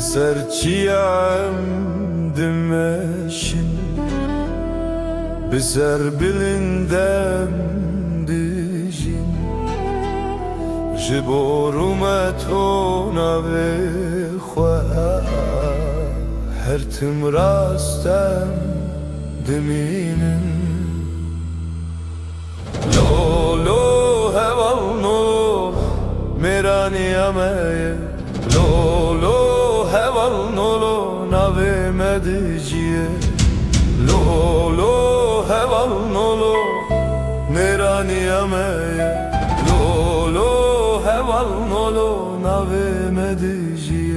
Serçiyem dimeşin Bizer bilindem dijin Jiborumet ona ve khwa Her tim rastem diminin Lo lo heval no Mera niyameye Lo lo heval nolo nave mediciye Lo lo heval nolo mera niyameye Lo lo heval nolo nave mediciye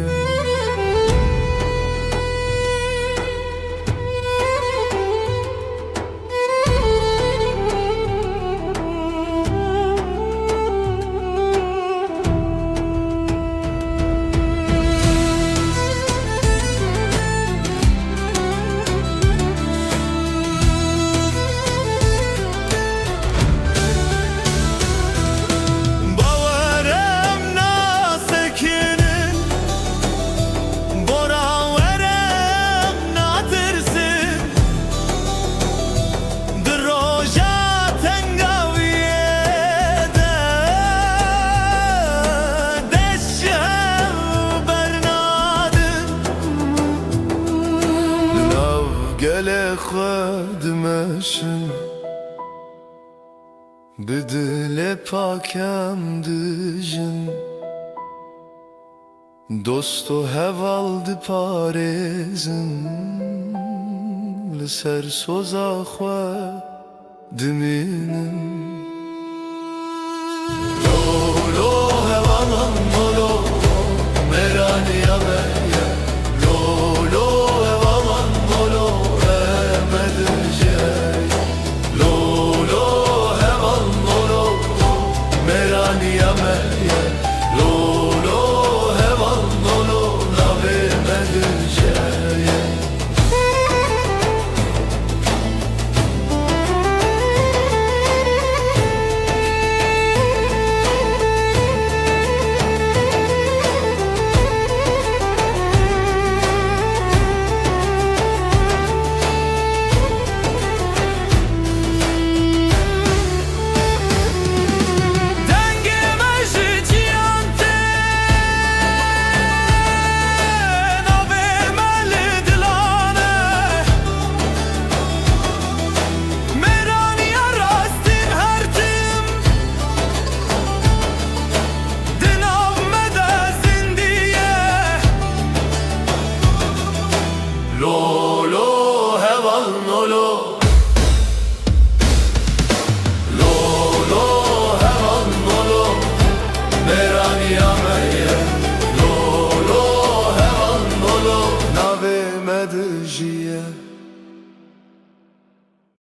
Gele khadmeşin Bidile pakem dijin Dosto hevaldi parezin Liser soza khwa diminin Lo lo hevalan molo merani yaveye Lo lo hevalan molo Lo lo heval molo merani yaveye